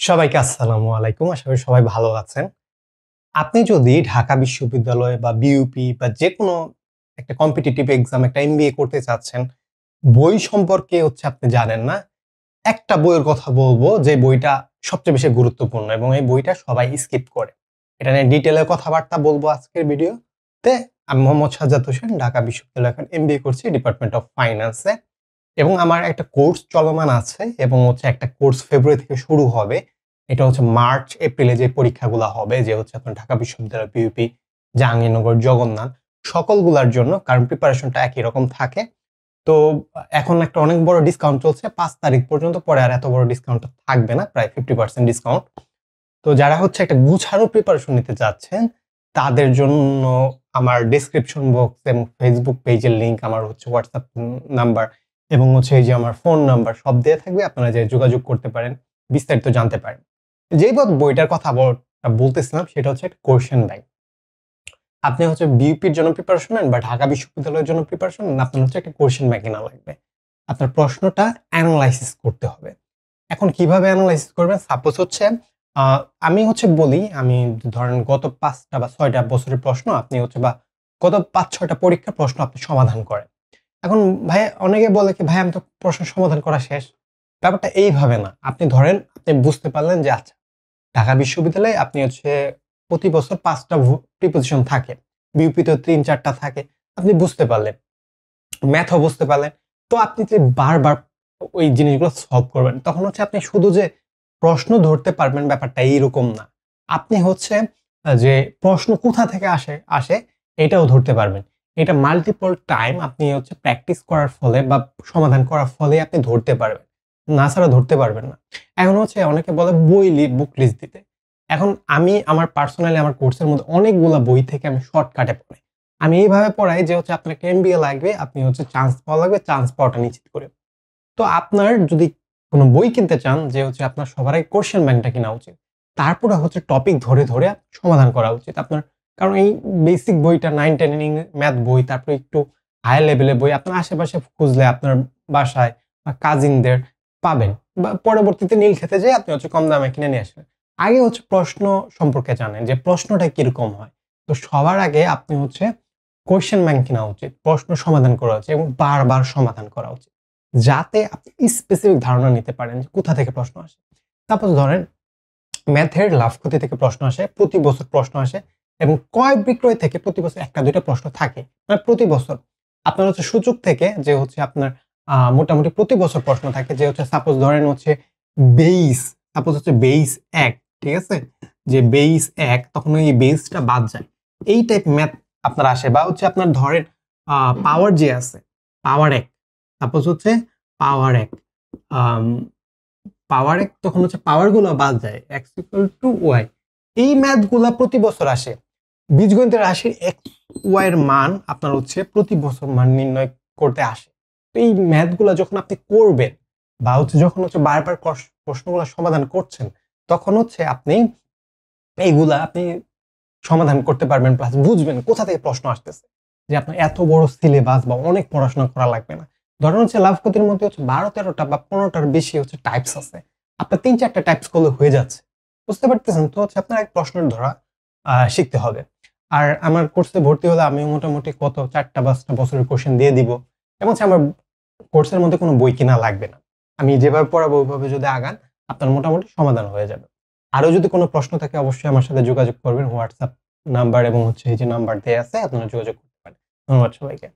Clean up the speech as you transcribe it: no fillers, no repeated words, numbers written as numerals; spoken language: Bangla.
সবাইকে আসসালামু আলাইকুম। আশা করি সবাই ভালো আছেন। আপনি যদি ঢাকা বিশ্ববিদ্যালয় বা বিইউপি বা যেকোনো একটা কম্পিটিটিভ এক্সাম, একটা এমবিএ করতে চাচ্ছেন, বই সম্পর্কে আপনি জানেন না। একটা বইয়ের কথা বলবো যে বইটা সবচেয়ে বেশি গুরুত্বপূর্ণ এবং এই বইটা সবাই স্কিপ করে। এটা নিয়ে ডিটেইলে কথাবার্তা বলবো আজকের ভিডিওতে। আমি মোহাম্মদ সাজ্জাদ হোসেন, ঢাকা বিশ্ববিদ্যালয়ে এখন এমবিএ করছি ডিপার্টমেন্ট অফ ফাইন্যান্সে এবং আমার একটা কোর্স চলমান আছে এবং একটা কোর্স ফেব্রুয়ারি থেকে শুরু হবে। এটা মার্চ এপ্রিলে যে পরীক্ষাগুলা হবে যে আপনার ঢাকা বিশ্ববিদ্যালয়, বিইউপি, জাহাঙ্গীরনগর, জগন্নাথ সকলগুলার জন্য, কারণ প্রিপারেশনটা একই রকম থাকে। তো এখন একটা অনেক বড় ডিসকাউন্ট চলছে ৫ তারিখ পর্যন্ত, পরে আর এত বড় ডিসকাউন্টটা থাকবে না, প্রায় 50% ডিসকাউন্ট। তো যারা একটা গুছানো প্রিপারেশন নিতে চাচ্ছেন তাদের জন্য আমার ডেসক্রিপশন বক্স এবং ফেসবুক পেজের লিংক, আমার হোয়াটসঅ্যাপ নাম্বার এবং এই যে আমার ফোন নাম্বার সব দেয়া থাকবে। আপনারা যে যোগাযোগ করতে পারেন, বিস্তারিত জানতে পারেন। যেই বইটার কথা বলতেছিলাম সেটা একটা কোশ্চেন ব্যাংক। আপনি বিইউপির জন্য প্রিপারেশন নেন বা ঢাকা বিশ্ববিদ্যালয়ের জন্য প্রিপারেশন নেন, আপনার একটা কোশ্চেন ব্যাংক কেনা লাগবে। আপনার প্রশ্নটা অ্যানালাইসিস করতে হবে। এখন কিভাবে অ্যানালাইসিস করবেন? সাপোজ আ আমি বলি, আমি ধরেন গত ৫ টা বা ৬ টা বছরের প্রশ্ন আপনি বা গত ৫-৬ টা পরীক্ষার প্রশ্ন আপনি সমাধান করেন। এখন ভাই অনেকে বলে কি, "ভাই আমি তো প্রশ্ন সমাধান করা শেষ।" ব্যাপারটা এইভাবে না। আপনি ধরেন আপনি বুঝতে পারলেন যে আচ্ছা, ঢাকা বিশ্ববিদ্যালয়ে আপনি প্রতি বছর ৫ টা প্রিপোজিশন থাকে। বিইউপিতে ৩-৪ টা থাকে। আপনি বুঝতে পারলেন। ম্যাথও বুঝতে পারলেন। তো আপনি যে বারবার ওই জিনিসগুলো সলভ করবেন। তখন আপনি শুধু যে প্রশ্ন ধরতে পারবেন ব্যাপারটা এইরকম না। আপনি যে প্রশ্ন কোথা থেকে আসে এটাও ধরতে পারবেন। এটা মাল্টিপল টাইম আপনি প্র্যাকটিস করার ফলে বা সমাধান করার ফলে আপনি ধরতে পারবেন। না ছাড়া ধরতে পারবেন না। এখন অনেকে বলে বুক লিস্ট দিতে। এখন আমি আমার পার্সোনালি আমার কোর্সের মধ্যে অনেকগুলা বই থেকে আমি শর্টকাটে পড়াই। আমি এইভাবে পড়াই যে আপনার একটা এমবিএ লাগবে, আপনি চান্স পাওয়া লাগবে, চান্স পাওয়াটা নিশ্চিত করে। তো আপনার যদি কোন বই কিনতে চান যে আপনার সবার আগে কোয়েশ্চেন ব্যাংকটা কিনা উচিত। তারপরে টপিক ধরে সমাধান করা উচিত আপনার। কারণ এই বেসিক বইটা 9-10 ম্যাথ বই, তারপরে একটু হাই লেভেলের বই আপনার আশেপাশে খুঁজলে আপনার বাসায় বা কাজিনদের পাবেন। বা পরবর্তীতে নীলক্ষেতে যেয়ে আপনি কম দামে কিনে নিয়ে আসবেন। আগে প্রশ্ন সম্পর্কে জানেন যে প্রশ্নটা কিরকম হয়। তো সবার আগে আপনি কোয়েশ্চেন ব্যাংক কিনা উচিত। প্রশ্ন সমাধান করা উচিত এবং বারবার সমাধান করা উচিত। যাতে আপনি স্পেসিফিক ধারণা নিতে পারেন যে কোথা থেকে প্রশ্ন আসে। সাপোজ ধরেন ম্যাথের লাভ ক্ষতি থেকে প্রশ্ন আসে, প্রতি বছর প্রশ্ন আসে এবং ক্রয় বিক্রয় থেকে প্রতি বছর ১টা-২টা প্রশ্ন থাকে। মানে প্রতি বছর। আপনার সূচক থেকে যে আপনার মোটামুটি প্রতি বছর প্রশ্ন থাকে যে সাপোজ ধরেন বেইস, সাপোজ বেইস ১, ঠিক আছে? যে বেইস ১ তখন ওই বেইসটা বাদ যায়। এই টাইপ ম্যাথ আপনার আসে বা আপনার ধরেন পাওয়ার যে আছে, পাওয়ার ১, সাপোজ পাওয়ার ১, আম পাওয়ার ১ তখন পাওয়ার গুলো বাদ যায়। x = y। এই ম্যাথ গুলা প্রতি বছর আসে। বীজগণিতের রাশির x, y এর মান আপনার প্রতি বছর মান নির্ণয় করতে আসে। তো এই ম্যাথ গুলা যখন আপনি করবেন বা যখন বারবার প্রশ্নগুলো সমাধান করছেন, তখন আপনি এইগুলা সমাধান করতে পারবেন, প্লাস বুঝবেন কোথা থেকে প্রশ্ন আসতেছে। যে আপনার এত বড় সিলেবাস বা অনেক পড়াশোনা করা লাগবে না। ধরেন লাভ ক্ষতির মধ্যে ১২-১৩টা বা ১৫টার বেশি টাইপস আছে। আপনার ৩-৪টা টাইপস করলে হয়ে যাচ্ছে। বুঝতে পারতেছেন? তো আপনার এক প্রশ্নের ধরা শিখতে হবে। আর আমার কোর্সে ভর্তি হলে আমি মোটামুটি ৪টা ৫টা বছরের কোয়েশ্চেন দিয়ে দিব। এবং আমার কোর্সের মধ্যে কোনো বই কিনা লাগবে না। আমি যেভাবে পড়াবো ওইভাবে যদি আগান, আপনার মোটামুটি সমাধান হয়ে যাবে। আরো যদি কোনো প্রশ্ন থাকে অবশ্যই আমার সাথে যোগাযোগ করবেন। হোয়াটসঅ্যাপ নাম্বার এবং এই যে নাম্বার দেয়া আছে, আপনারা যোগাযোগ করতে পারেন। ধন্যবাদ সবাইকে।